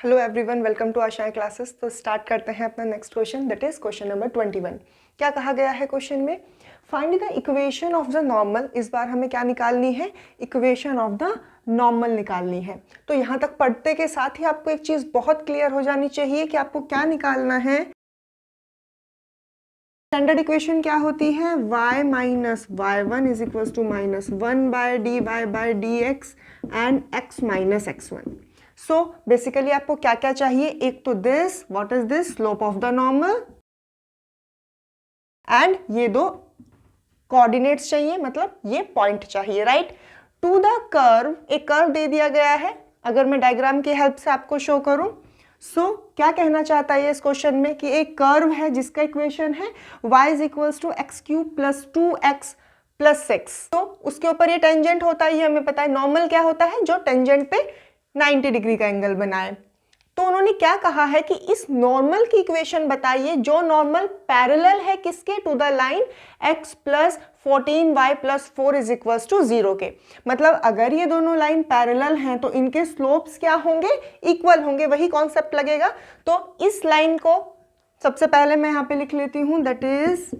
Hello everyone, welcome to आशाएं classes. तो start करते हैं अपना next question, that is question number 21। क्या कहा गया है क्वेश्चन में? Find the equation of the normal. इस बार हमें क्या निकालनी है? इक्वेशन ऑफ द नॉर्मल निकालनी है। तो यहाँ तक पढ़ते के साथ ही आपको एक चीज बहुत क्लियर हो जानी चाहिए कि आपको क्या निकालना है। स्टैंडर्ड इक्वेशन क्या होती है? y minus y one is equal to minus one by d y by d x and x minus x one. So basically आपको क्या क्या चाहिए? एक तो this, what is this? Slope of the normal, and ये दो coordinates चाहिए, मतलब ये पॉइंट चाहिए, राइट। टू द कर्व, एक कर्व दे दिया गया है। अगर मैं डायग्राम की हेल्प से आपको शो करूं, क्या कहना चाहता है इस क्वेश्चन में कि एक कर्व है जिसका इक्वेशन है y is equals to x cube plus 2x plus 6। तो उसके ऊपर ये टेंजेंट होता है, ये हमें पता है। नॉर्मल क्या होता है? जो टेंजेंट पे 90 डिग्री का एंगल बनाए। तो उन्होंने क्या कहा है कि इस नॉर्मल की इक्वेशन बताइए जो नॉर्मल पैरेलल है किसके? To the line x plus 14y plus 4 is equals to 0 के। मतलब अगर ये दोनों लाइन पैरेलल हैं तो इनके स्लोप्स क्या होंगे? इक्वल होंगे। वही कॉन्सेप्ट लगेगा। तो इस लाइन को सबसे पहले मैं यहाँ पे लिख लेती हूँ, दैट इज,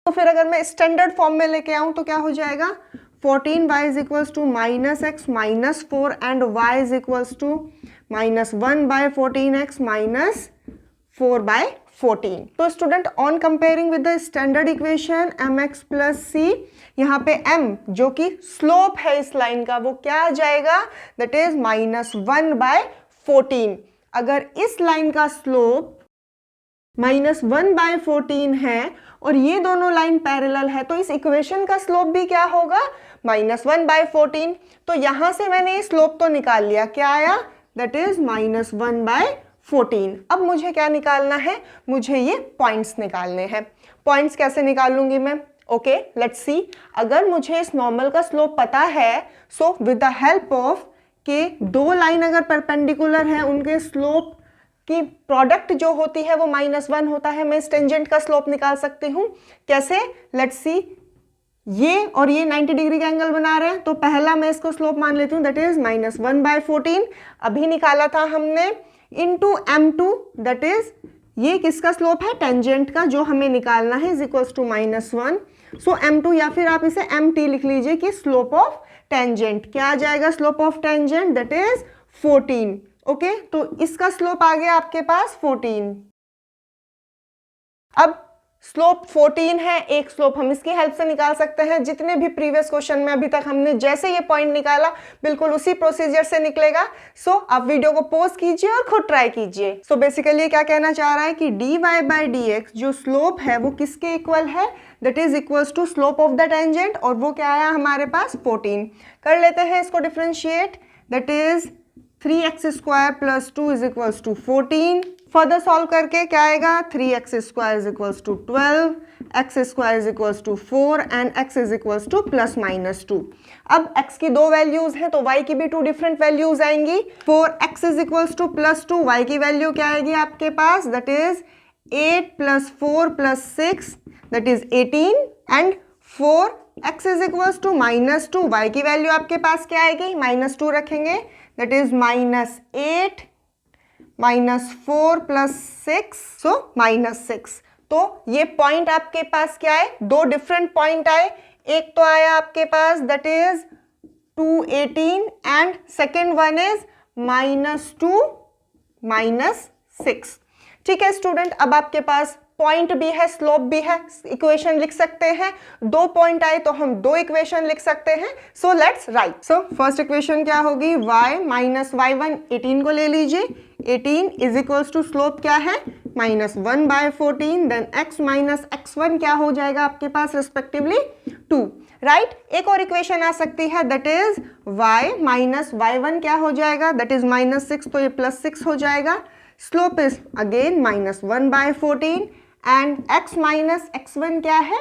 तो फिर अगर मैं स्टैंडर्ड फॉर्म में लेके आऊं तो क्या हो जाएगा? 14y is equals to minus x minus 4 and y is equals to minus 1 by 14x minus 4 by 14। तो student, on comparing with the standard equation mx plus c, यहाँ पे m जो कि स्लोप है इस लाइन का, वो क्या आ जाएगा? That is minus 1 by 14। अगर इस लाइन का स्लोप माइनस 1 बाय 14 है और ये दोनों लाइन पैरेलल है, तो इस इक्वेशन का स्लोप भी क्या होगा? Minus 1 by 14। तो यहां से मैंने ये स्लोप तो निकाल लिया, क्या आया? That is minus 1 by 14। अब मुझे क्या निकालना है? मुझे ये पॉइंट्स निकालने हैं। पॉइंट्स कैसे निकालूंगी मैं? Okay, let's see. अगर मुझे इस नॉर्मल का स्लोप पता है, so with the help of के दो लाइन अगर परपेंडिकुलर है, उनके स्लोप की प्रोडक्ट जो होती है वो माइनस 1 होता है। मैं इस टेंजेंट का स्लोप निकाल सकती हूँ। कैसे? Let's see. ये और ये 90 डिग्री का एंगल बना रहे हैं, तो पहला मैं इसको स्लोप मान लेती हूँ, दैट इज माइनस 1 बाय 14। अभी निकाला था हमने, इनटू m2, दैट इज, ये किसका स्लोप है? टेंजेंट का, जो हमें निकालना है, is equals to minus 1। So m2, या फिर आप इसे mt लिख लीजिए कि स्लोप ऑफ टेंजेंट। क्या आ जाएगा slope of tangent? That is 14। Okay, तो इसका स्लोप आ गया आपके पास 14। अब स्लोप 14 है, एक स्लोप हम इसकी हेल्प से निकाल सकते हैं। जितने भी प्रीवियस क्वेश्चन में अभी तक हमने जैसे ये पॉइंट निकाला, बिल्कुल उसी प्रोसीजर से निकलेगा। सो आप वीडियो को पॉज कीजिए और खुद ट्राई कीजिए। सो बेसिकली क्या कहना चाह रहा है कि dy बाई डी एक्स जो स्लोप है वो किसके इक्वल है? That is equals to slope of the tangent, और वो क्या आया हमारे पास? 14। कर लेते हैं इसको differentiate, that is 3x square plus 2 is equals to 14। Further solve करके क्या आएगा? 3x square is equals to 12, x square is equals to 4 and x is equals to plus minus 2। अब x की दो वैल्यूज हैं तो y की भी 2 डिफरेंट वैल्यूज आएंगी। 4x is equals to plus 2, y की वैल्यू क्या आएगी आपके पास? That is 8 plus 4 plus 6, that is 18, and 4x is equals to minus 2, y की वैल्यू आपके पास क्या आएगी? माइनस 2 रखेंगे, that is minus 8 minus 4 plus 6, so minus 6। तो ये पॉइंट आपके पास क्या है? दो डिफरेंट पॉइंट आए। एक तो आया आपके पास that is 218 and second one is minus 2 minus 6। ठीक है स्टूडेंट, अब आपके पास पॉइंट भी है, स्लोप भी है, इक्वेशन लिख सकते हैं। दो पॉइंट आए तो हम दो इक्वेशन लिख सकते हैं। So let's write. So first equation क्या होगी? y माइनस वाई वन, 18 को ले लीजिए। 18 इज इक्वल्स टू स्लोप क्या है? Minus 1 by 14, then x minus x1 क्या हो जाएगा आपके पास रिस्पेक्टिवली? 2, राइट। एक और इक्वेशन आ सकती है, that is y minus y one क्या हो जाएगा? दैट इज माइनस 6, तो ये प्लस 6 हो जाएगा। Slope is again minus 1 by 14 and x minus x1 क्या है?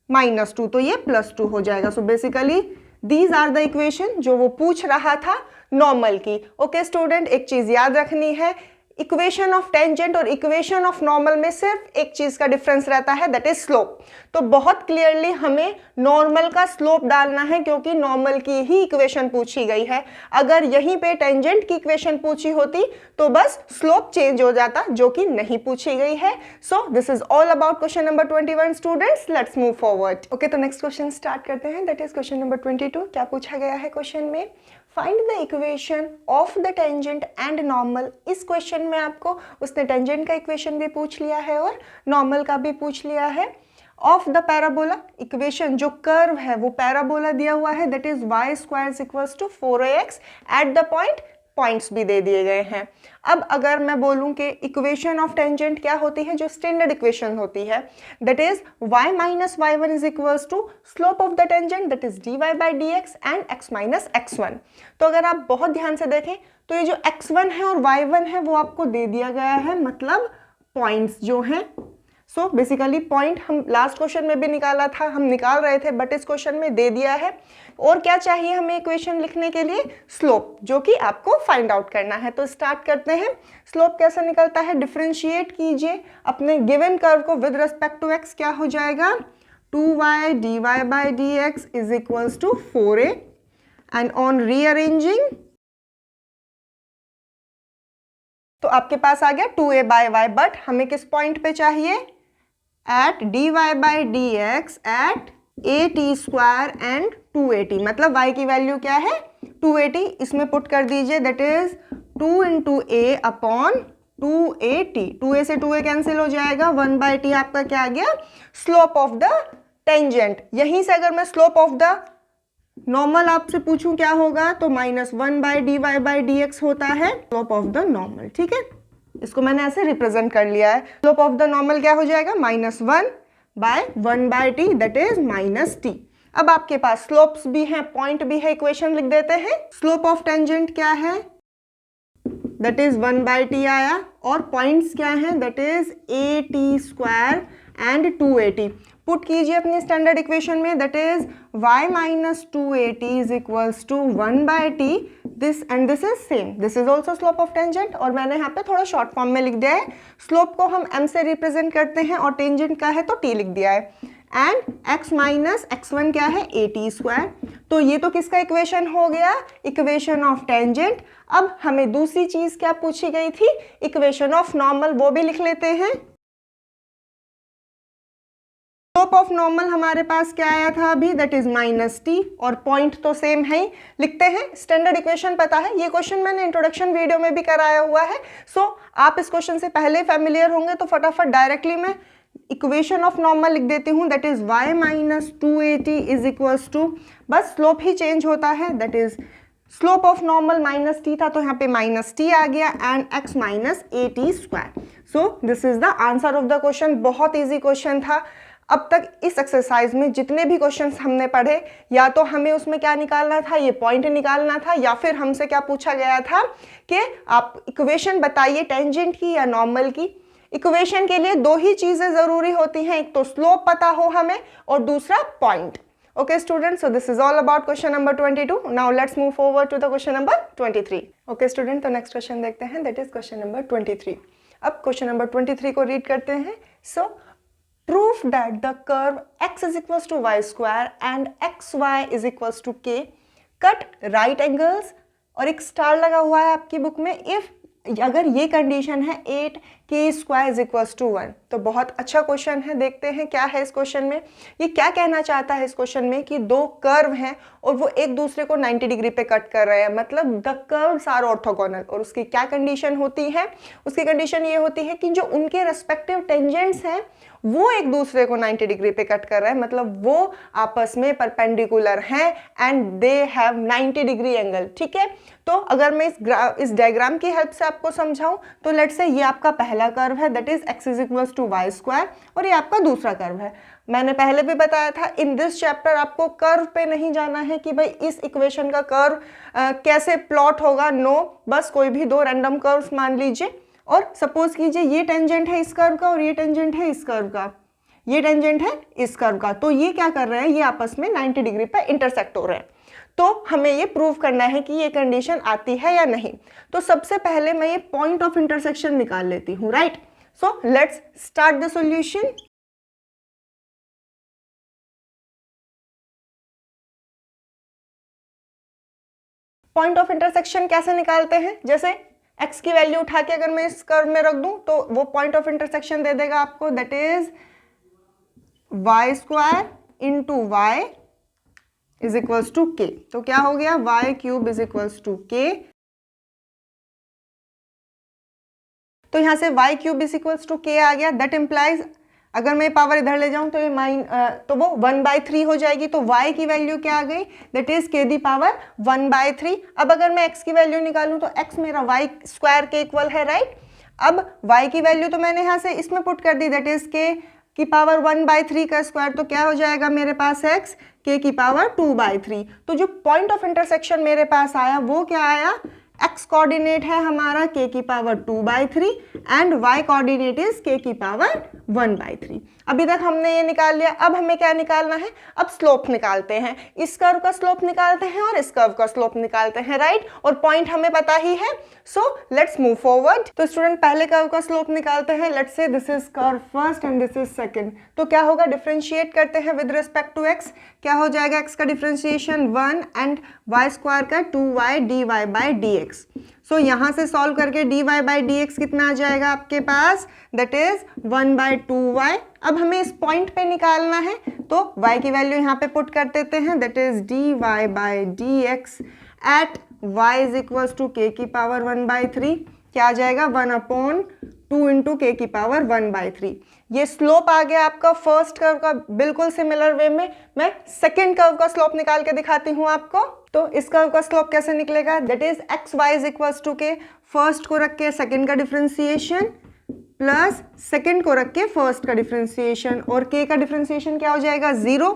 माइनस 2, तो ये प्लस 2 हो जाएगा। So basically these are the equation जो वो पूछ रहा था नॉर्मल की। ओके स्टूडेंट, एक चीज याद रखनी है, इक्वेशन ऑफ टेंजेंट और इक्वेशन ऑफ नॉर्मल में सिर्फ एक चीज का डिफरेंस रहता है, दैट इज स्लोप। तो बहुत क्लियरली हमें नॉर्मल का स्लोप डालना है क्योंकि नॉर्मल की ही इक्वेशन पूछी गई है। अगर यहीं पे टेंजेंट की इक्वेशन पूछी होती तो बस स्लोप चेंज हो जाता, जो कि नहीं पूछी गई है। सो this is all about question number 21 students. Let's move forward. Okay, तो नेक्स्ट क्वेश्चन स्टार्ट करते हैं, दैट इज क्वेश्चन नंबर 22। क्या पूछा गया है क्वेश्चन में? Find the equation of the tangent and normal. इस क्वेश्चन में आपको उसने टेंजेंट का इक्वेशन भी पूछ लिया है और नॉर्मल का भी पूछ लिया है। ऑफ द पैराबोला, इक्वेशन जो कर्व है वो पैराबोला दिया हुआ है, that is y square is equals to 4ax at the point, points भी दे दिए गए हैं। अब अगर मैं बोलूं कि इक्वेशन ऑफ टेंजेंट क्या होती है, जो स्टैंडर्ड इक्वेशन होती है, that is y minus y1 is equals to slope of the tangent, that is dy by dx and x minus x1। तो अगर आप बहुत ध्यान से देखें तो ये जो x1 है और y1 है वो आपको दे दिया गया है, मतलब पॉइंट्स जो हैं। सो बेसिकली पॉइंट हम लास्ट क्वेश्चन में भी निकाला था, हम निकाल रहे थे, बट इस क्वेश्चन में दे दिया है। और क्या चाहिए हमें इक्वेशन लिखने के लिए? स्लोप, जो कि आपको फाइंड आउट करना है। तो स्टार्ट करते हैं। स्लोप कैसे निकलता है? डिफरेंशिएट कीजिए अपने गिवन कर्व को विद रिस्पेक्ट टू एक्स। क्या हो जाएगा? 2y dy by dx is equals to 4a and on rearranging तो आपके पास आ गया 2a बाई y, बट हमें किस पॉइंट पे चाहिए? At dy by dx at at square and 2at, मतलब y की वैल्यू क्या है? 2at। इसमें पुट कर दीजिए, that is 2 into a upon 2at। 2a से 2a कैंसिल हो जाएगा, 1 बाई टी आपका क्या आ गया? Slope of the tangent. यहीं से अगर मैं स्लोप ऑफ द नॉर्मल आपसे पूछूं क्या होगा, तो -1 by d y by d x होता है स्लोप ऑफ द नॉर्मल। ठीक है, इसको मैंने ऐसे रिप्रेजेंट कर लिया है। स्लोप ऑफ द नॉर्मल क्या हो जाएगा? -1 by 1 by t, that is -t। अब आपके पास स्लोप्स भी हैं, पॉइंट भी है, इक्वेशन लिख देते हैं। स्लोप ऑफ टेंजेंट क्या है? दैट इज 1 बाय टी आया, और पॉइंट्स क्या हैं? That is at square and 2at। Put कीजिए अपनी स्टैंडर्ड इक्वेशन में, that is y minus 2at is equals to 1 by t, this and this is same, this is also slope of tangent. और मैंने यहाँ पे थोड़ा शॉर्ट फॉर्म में लिख दिया है, स्लोप को हम m से रिप्रेजेंट करते हैं और टेंजेंट का है तो t लिख दिया है। एंड x माइनस x1 क्या है? at square. तो ये तो किसका इक्वेशन हो गया? Equation of tangent. अब हमें दूसरी चीज क्या पूछी गई थी? इक्वेशन ऑफ नॉर्मल, वो भी लिख लेते हैं। स्लोप ऑफ नॉर्मल हमारे पास क्या आया था अभी? दैट इज -t, और पॉइंट तो सेम है ही। लिखते हैं, स्टैंडर्ड इक्वेशन पता है, ये क्वेश्चन मैंने इंट्रोडक्शन वीडियो में भी कराया हुआ है। सो आप इस क्वेश्चन से पहले फैमिलियर होंगे, तो फटाफट डायरेक्टली मैं इक्वेशन ऑफ नॉर्मल लिख देती हूँ, that is y minus 2at is equals to, बस स्लोप ही चेंज होता है, that is slope of normal -t था तो यहाँ पे -t आ गया, and x minus at square. So this is the answer of the question. बहुत ईजी क्वेश्चन था। अब तक इस एक्सरसाइज में जितने भी क्वेश्चंस हमने पढ़े, या तो हमें उसमें क्या निकालना था? ये पॉइंट निकालना था, या फिर हमसे क्या पूछा गया था कि आप इक्वेशन बताइए टेंजेंट की या नॉर्मल की। इक्वेशन के लिए दो ही चीजें जरूरी होती हैं, एक तो स्लोप पता हो हमें और दूसरा point. Okay student, so this is all about question number 22। Now let's move forward to the question number 23। Okay student, तो नेक्स्ट क्वेश्चन देखते हैं, दैट इज क्वेश्चन नंबर 23। अब क्वेश्चन नंबर 23 को रीड करते हैं। सो prove that the curve x is equals to y square and xy is equals to k cut right angles, और एक star लगा हुआ है आपकी बुक में, इफ अगर ये कंडीशन है 8k square is equals to 1। तो बहुत अच्छा क्वेश्चन है, देखते हैं क्या है इस क्वेश्चन में। ये क्या कहना चाहता है इस क्वेश्चन में कि दो कर्व हैं और वो एक दूसरे को 90 डिग्री पे कट कर रहे हैं, मतलब द कर्व्स आर ऑर्थोगोनल। और उसकी क्या कंडीशन होती है? उसकी कंडीशन ये होती है कि जो उनके रेस्पेक्टिव टेंजेंट्स हैं वो एक दूसरे को 90 डिग्री पे कट कर रहे हैं, मतलब वो आपस में परपेंडिकुलर हैं and they have 90 degree angle. ठीक है, तो अगर मैं इस डायग्राम की हेल्प से आपको समझाऊं तो लेट्स से ये आपका पहला कर्व है, that is x is equals to y square, और ये आपका दूसरा कर्व है। मैंने पहले भी बताया था, इन दिस चैप्टर आपको कर्व पे नहीं जाना है कि भाई इस इक्वेशन का कर्व कैसे प्लॉट होगा। नो, बस कोई भी दो रैंडम कर्व्स मान लीजिए, और सपोज कीजिए ये टेंजेंट है इस कर्व का और ये टेंजेंट है इस कर्व का, ये टेंजेंट है इस कर्व का, तो ये क्या कर रहे हैं? ये आपस में 90 डिग्री पर इंटरसेक्ट हो रहे हैं। तो हमें ये प्रूव करना है कि ये कंडीशन आती है या नहीं। तो सबसे पहले मैं ये पॉइंट ऑफ इंटरसेक्शन निकाल लेती हूँ, right. So let's start the solution. Point of intersection कैसे निकालते हैं, जैसे x की वैल्यू उठा के अगर मैं इस कर्व में रख दूं तो वो पॉइंट ऑफ इंटरसेक्शन दे देगा आपको, that is y square into y is equals to k. तो क्या हो गया, y cube is equals to k. तो यहां से y cube is equals to k आ गया। दैट इंप्लाइज अगर मैं पावर इधर ले जाऊं तो ये तो वो 1/3 हो जाएगी। तो y की वैल्यू क्या आ गई, that is k the power 1/3। अब अगर मैं x की वैल्यू निकालूं तो x मेरा y स्क्वायर के इक्वल है, राइट। अब y की वैल्यू तो मैंने यहाँ से इसमें पुट कर दी, दैट इज k की पावर 1/3 का स्क्वायर। तो क्या हो जाएगा मेरे पास x k की पावर 2/3। तो जो पॉइंट ऑफ इंटरसेक्शन मेरे पास आया वो क्या आया, x कोऑर्डिनेट है हमारा k की power 2/3 and y coordinate is k की पावर 1/3। अभी तक हमने ये निकाल लिया। अब हमें क्या निकालना है, अब स्लोप निकालते हैं। इस कर्व का स्लोप निकालते हैं और इस कर्व का स्लोप निकालते हैं, राइट। और पॉइंट हमें पता ही है, सो लेट्स मूव फॉरवर्ड। तो स्टूडेंट पहले कर्व का स्लोप निकालते हैं। Let's say this is curve first and this is second. तो क्या होगा, डिफरेंशिएट करते हैं विद रिस्पेक्ट टू x। क्या हो जाएगा, x का डिफरेंशिएशन 1 एंड y स्क्वायर का 2y dy बाई dx। सो यहाँ से सॉल्व करके dy बाई dx कितना आ जाएगा आपके पास, दैट इज 1/2y। अब हमें इस पॉइंट पे निकालना है तो y की वैल्यू यहाँ पे पुट कर देते हैं, that is dy by dx at y is equals to k की पावर 1/3। क्या आ जाएगा, 1/2 इंटू k की पावर 1/3। ये स्लोप आ गया आपका फर्स्ट कर्व का। बिल्कुल सिमिलर वे में मैं सेकेंड कर्व का स्लोप निकाल के दिखाती हूँ आपको। तो इस कर्व का स्लोप कैसे निकलेगा, that is x y is equals to k, first को रख के सेकेंड का डिफरेंशिएशन प्लस सेकेंड को रख के फर्स्ट का डिफरेंशिएशन, और के का डिफरेंशिएशन क्या हो जाएगा, 0।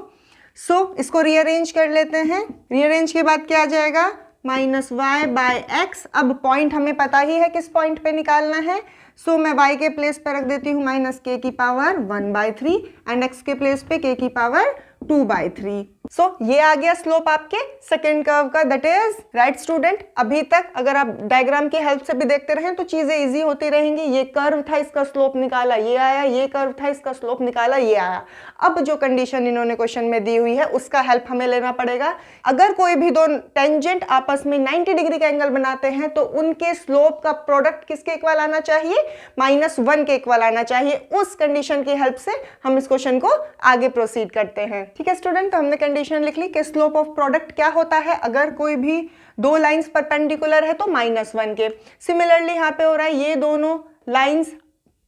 सो इसको रीअरेंज कर लेते हैं। रीअरेंज के बाद क्या आ जाएगा, माइनस वाई बाय एक्स। अब पॉइंट हमें पता ही है किस पॉइंट पे निकालना है। सो मैं y के प्लेस पे रख देती हूँ माइनस k की पावर 1/3 एंड x के प्लेस पे k की पावर 2/3। सो ये आ गया स्लोप आपके सेकेंड कर्व का, दैट इज राइट स्टूडेंट। अभी तक अगर आप डायग्राम की हेल्प से भी देखते रहें तो चीजें इजी होती रहेंगी। ये कर्व था, इसका स्लोप निकाला, ये आया। ये कर्व था, इसका स्लोप निकाला, ये आया। अब जो कंडीशन इन्होंने क्वेश्चन में दी हुई है उसका हेल्प हमें लेना पड़ेगा। अगर कोई भी दो टेंजेंट आपस में 90 डिग्री का एंगल बनाते हैं तो उनके स्लोप का प्रोडक्ट किसके इक्वल आना चाहिए, -1 के इक्वल आना चाहिए। उस कंडीशन की हेल्प से हम इस क्वेश्चन को आगे प्रोसीड करते हैं। ठीक है स्टूडेंट, तो हमने कंडीशन लिख ली कि स्लोप ऑफ प्रोडक्ट क्या होता है अगर कोई भी दो लाइंस परपेंडिकुलर है तो -1 के। सिमिलरली यहाँ पे हो रहा है, ये दोनों लाइंस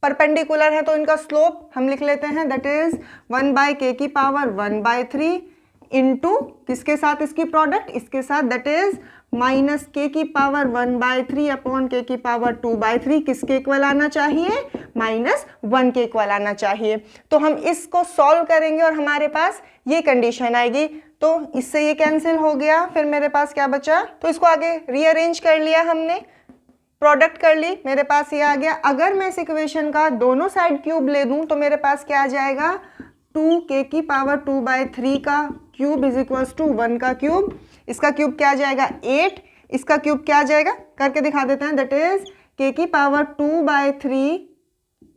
परपेंडिकुलर है तो इनका स्लोप हम लिख लेते हैं, दैट इज 1/k की पावर 1/3 इंटू किसके साथ, इसकी प्रोडक्ट इसके साथ, दैट इज -k की पावर 1/3 अपॉन k की पावर 2/3 किसके इक्वल आना चाहिए, -1 के इक्वल आना चाहिए। तो हम इसको सॉल्व करेंगे और हमारे पास ये कंडीशन आएगी। तो इससे ये कैंसिल हो गया, फिर मेरे पास क्या बचा, तो इसको आगे रीअरेंज कर लिया हमने, प्रोडक्ट कर ली, मेरे पास ये आ गया। अगर मैं इस इक्वेशन का दोनों साइड क्यूब ले दूं तो मेरे पास क्या आ जाएगा, 2k की पावर 2/3 का क्यूब इज इक्वल्स टू 1 का क्यूब। इसका क्यूब क्या आ जाएगा, 8। इसका क्यूब क्या आ जाएगा, करके दिखा देते हैं, दैट इज k की पावर 2/3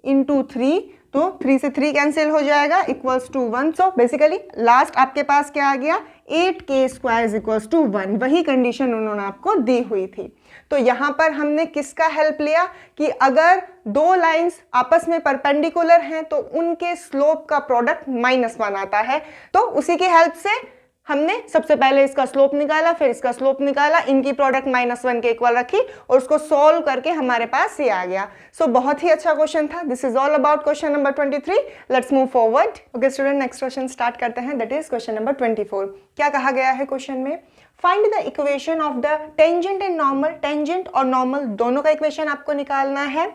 इंटू 3। तो 3 से 3 कैंसिल हो जाएगा, equals to 1। So basically last आपके पास क्या आ गया, 8k स्क्वायर इक्वल्स टू 1। वही कंडीशन उन्होंने आपको दी हुई थी। तो यहाँ पर हमने किसका हेल्प लिया कि अगर दो लाइंस आपस में परपेंडिकुलर हैं तो उनके स्लोप का प्रोडक्ट -1 आता है। तो उसी की हेल्प से हमने सबसे पहले इसका स्लोप निकाला, फिर इसका स्लोप निकाला, इनकी प्रोडक्ट -1 के इक्वल रखी और उसको सॉल्व करके हमारे पास ये आ गया। सो बहुत ही अच्छा क्वेश्चन था। This is all about question number 23। Let's move forward. Okay student, next question start करते हैं, दैट इज क्वेश्चन नंबर 24। क्या कहा गया है क्वेश्चन में, find the equation of the tangent and normal. Tangent और नॉर्मल दोनों का इक्वेशन आपको निकालना है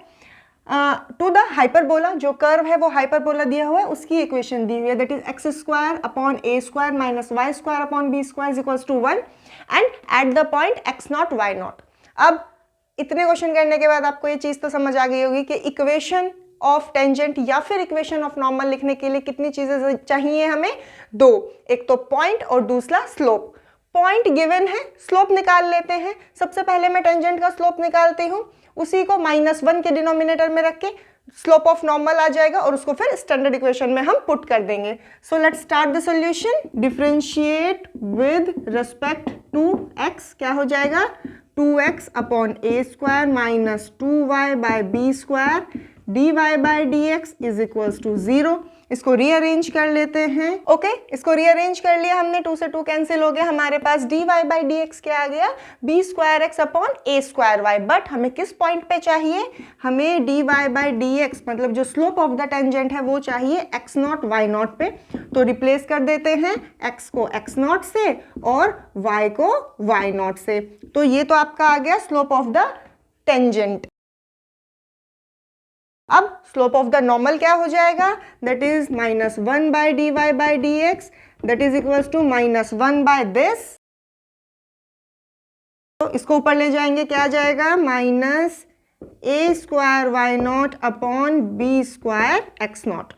टू द हाइपरबोला। जो कर्व है वो हाइपरबोला दिया हुआ है, उसकी इक्वेशन दी हुई है, that is x square upon a square minus y square upon b square equals to 1 and at the point x not y not. अब इतने क्वेश्चन करने के बाद आपको ये चीज तो समझ आ गई होगी कि इक्वेशन ऑफ टेंजेंट या फिर इक्वेशन ऑफ नॉर्मल लिखने के लिए कितनी चीजें चाहिए हमें, दो। एक तो पॉइंट और दूसरा स्लोप। पॉइंट गिवन है, स्लोप निकाल लेते हैं। सबसे पहले मैं टेंजेंट का स्लोप निकालती हूँ, उसी को -1 के डिनोमिनेटर में रख के स्लोप ऑफ नॉर्मल आ जाएगा और उसको फिर स्टैंडर्ड इक्वेशन में हम पुट कर देंगे। So let's start the solution. Differentiate with respect to x, क्या हो जाएगा 2x upon a square minus 2y by b square dy by dx is equals to 0। इसको रीअरेंज कर लेते हैं। ओके, इसको रीअरेंज कर लिया हमने, 2 से 2 कैंसिल हो गया, हमारे पास dy बाई dx क्या आ गया b square x upon a square y। But हमें किस पॉइंट पे चाहिए, हमें dy बाई dx मतलब जो स्लोप ऑफ द टेंजेंट है वो चाहिए x0 y0 पे। तो रिप्लेस कर देते हैं x को x0 से और y को y0 से। तो ये तो आपका आ गया स्लोप ऑफ द टेंजेंट। अब स्लोप ऑफ द नॉर्मल क्या हो जाएगा, that is -1 by dy by dx that is equals to -1 by this. तो इसको ऊपर ले जाएंगे, क्या आ जाएगा -a square y0 upon b square x0।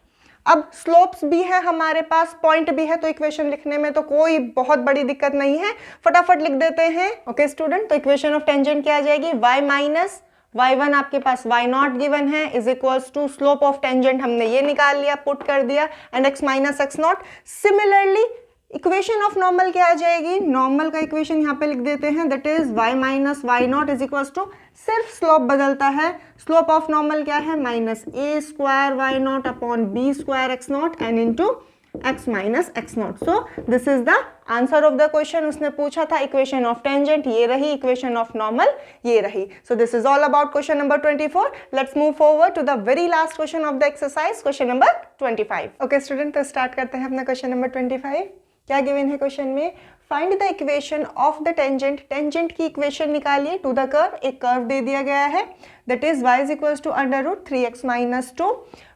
अब स्लोप्स भी है हमारे पास, पॉइंट भी है, तो इक्वेशन लिखने में तो कोई बहुत बड़ी दिक्कत नहीं है, फटाफट लिख देते हैं। ओके स्टूडेंट, तो इक्वेशन ऑफ टेंजेंट क्या आ जाएगी, y माइनस y1 आपके पास y0 गिवन है is equals to slope of tangent हमने ये निकाल लिया, पुट कर दिया, and x minus x0। Similarly equation of normal क्या आ जाएगी, नॉर्मल का इक्वेशन यहाँ पे लिख देते हैं, that is y minus y0 is equals to, सिर्फ स्लोप बदलता है, स्लोप ऑफ नॉर्मल क्या है -a square y0 upon b square x0 and into x minus x0। So this is the answer of the question. उसने पूछा था equation of tangent ये रही, इक्वेशन ऑफ नॉर्मल ये रही। So this is all about question number 24। Let's move forward to the very last question of the exercise, question number 25। Okay student, तो start करते हैं अपना क्वेश्चन नंबर 25। क्या given है क्वेश्चन में, find the equation of the tangent, tangent की equation निकालिए to the curve. एक कर्व दे दिया गया है, that is y is equals to √3x minus 2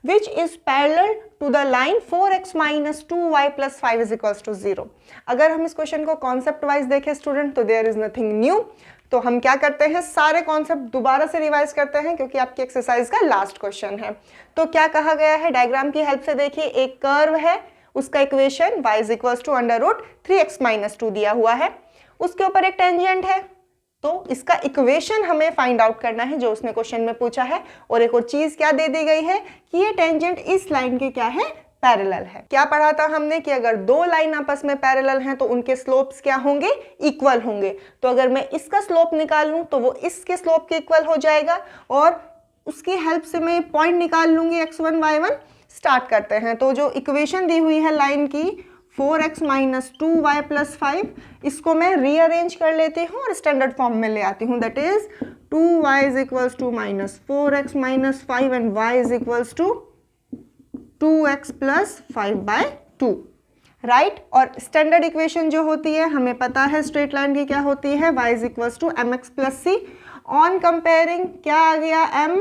which is parallel to the line 4x minus 2y plus 5 is equals to 0। अगर हम इस क्वेश्चन को कॉन्सेप्ट वाइज देखें स्टूडेंट, तो देयर इज नथिंग न्यू। तो हम क्या करते हैं, सारे कॉन्सेप्ट दोबारा से रिवाइज करते हैं क्योंकि आपकी एक्सरसाइज का लास्ट क्वेश्चन है। तो क्या कहा गया है, डायग्राम की हेल्प से देखिए, एक कर्व है, उसका equation y is equals to √3x minus 2 दिया हुआ है, उसके ऊपर एक टेंजेंट है, तो इसका इक्वेशन हमें फाइंड आउट करना है जो उसने क्वेश्चन में पूछा है। और एक और चीज क्या दे दी गई है कि ये टेंजेंट इस लाइन के क्या है, पैरेलल है। क्या पढ़ा था हमने कि अगर दो लाइन आपस में पैरेलल हैं तो उनके स्लोप्स क्या होंगे, इक्वल होंगे। तो अगर मैं इसका स्लोप निकालूं तो वो इसके स्लोप के इक्वल हो जाएगा और उसकी हेल्प से मैं पॉइंट निकाल लूंगी x1 y1। स्टार्ट करते हैं। तो जो इक्वेशन दी हुई है लाइन की 4x माइनस 2y प्लस 5, इसको मैं रीअरेंज कर लेती हूँ और स्टैंडर्ड फॉर्म में ले आती हूँ, that is 2y is equals to minus 4x minus 5 and y is equals to 2x plus 5/2, right. और स्टैंडर्ड इक्वेशन जो होती है हमें पता है स्ट्रेट लाइन की क्या होती है, y is equals to mx plus c। On comparing क्या आ गया, m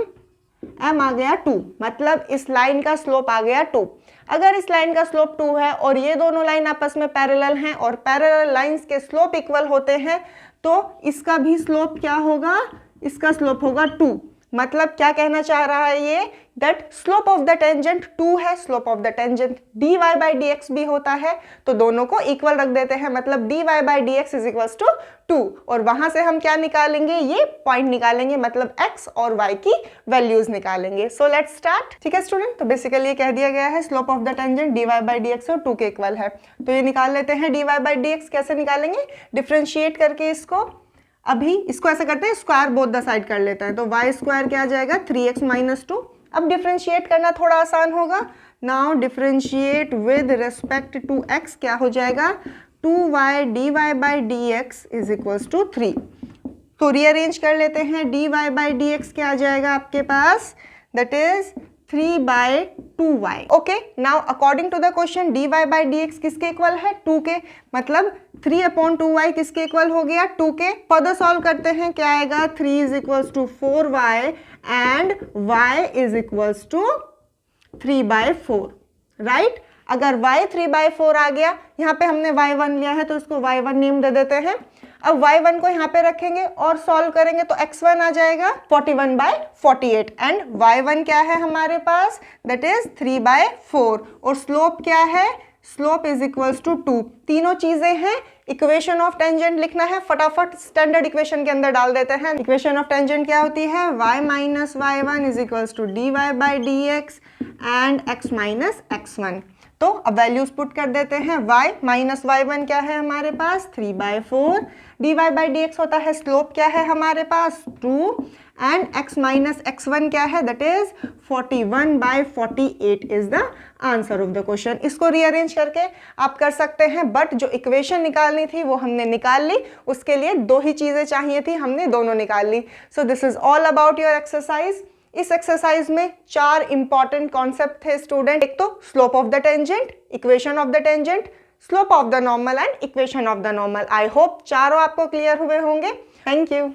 आ गया 2, मतलब इस लाइन का स्लोप आ गया 2। अगर इस लाइन का स्लोप 2 है और ये दोनों लाइन आपस में पैरेलल हैं और पैरेलल लाइंस के स्लोप इक्वल होते हैं तो इसका भी स्लोप क्या होगा, इसका स्लोप होगा 2। मतलब क्या कहना चाह रहा है ये, that slope of the tangent 2 है, slope of the tangent dy by dx भी होता है, तो दोनों को इक्वल रख देते हैं, मतलब dy by dx is equals to 2। और वहां से हम क्या निकालेंगे, ये पॉइंट निकालेंगे, मतलब x और y की वैल्यूज निकालेंगे। सो लेट्स स्टार्ट। ठीक है स्टूडेंट, तो बेसिकली ये कह दिया गया है slope of the tangent dy by dx और 2 के इक्वल है, तो ये निकाल लेते हैं dy बाई dx। कैसे निकालेंगे, डिफ्रेंशिएट करके इसको, अभी इसको ऐसा करते हैं स्क्वायर बोथ द साइड कर लेते हैं, तो y स्क्वायर क्या आ जाएगा 3x माइनस 2। अब डिफ्रेंशिएट करना थोड़ा आसान होगा, now differentiate with respect to x क्या हो जाएगा, 2y dy by dx is equals to 3। तो रीअरेंज कर लेते हैं, dy बाई dx क्या आ जाएगा आपके पास, that is 3/2y। Okay, now according to the question dy by dx किसके इक्वल है, 2 के, मतलब 3/2y किसके इक्वल हो गया, 2 के। फर्दर सॉल्व करते हैं, क्या आएगा, 3 is equals to 4y and y is equals to 3/4, right. अगर y 3/4 आ गया, यहाँ पे हमने y1 लिया है तो इसको y1 नेम दे देते हैं। अब y1 को यहाँ पे रखेंगे और सॉल्व करेंगे तो x1 आ जाएगा 41/48 एंड y1 क्या है हमारे पास, दैट इज 3/4 और स्लोप क्या है, स्लोप इज इक्वल्स टू 2। तीनों चीजें हैं इक्वेशन ऑफ टेंजेंट लिखना है, फटाफट स्टैंडर्ड इक्वेशन के अंदर डाल देते हैं। इक्वेशन ऑफ टेंजेंट क्या होती है, y minus y1 is equals to dy by d x and x minus x1। तो अब वैल्यूज पुट कर देते हैं। y माइनस y1 क्या है हमारे पास 3/4, dy बाई डी एक्स होता है स्लोप क्या है हमारे पास 2 एंड x माइनस x1 क्या है that is 41/48 is the answer of the question. इसको रीअरेंज करके आप कर सकते हैं, बट जो इक्वेशन निकालनी थी वो हमने निकाल ली, उसके लिए दो ही चीजें चाहिए थी, हमने दोनों निकाल ली। So this is all about your exercise. इस एक्सरसाइज में 4 इंपॉर्टेंट कॉन्सेप्ट थे स्टूडेंट। एक तो slope of the tangent, equation of the tangent, slope of the normal and equation of the normal. I hope चारों आपको क्लियर हुए होंगे। Thank you.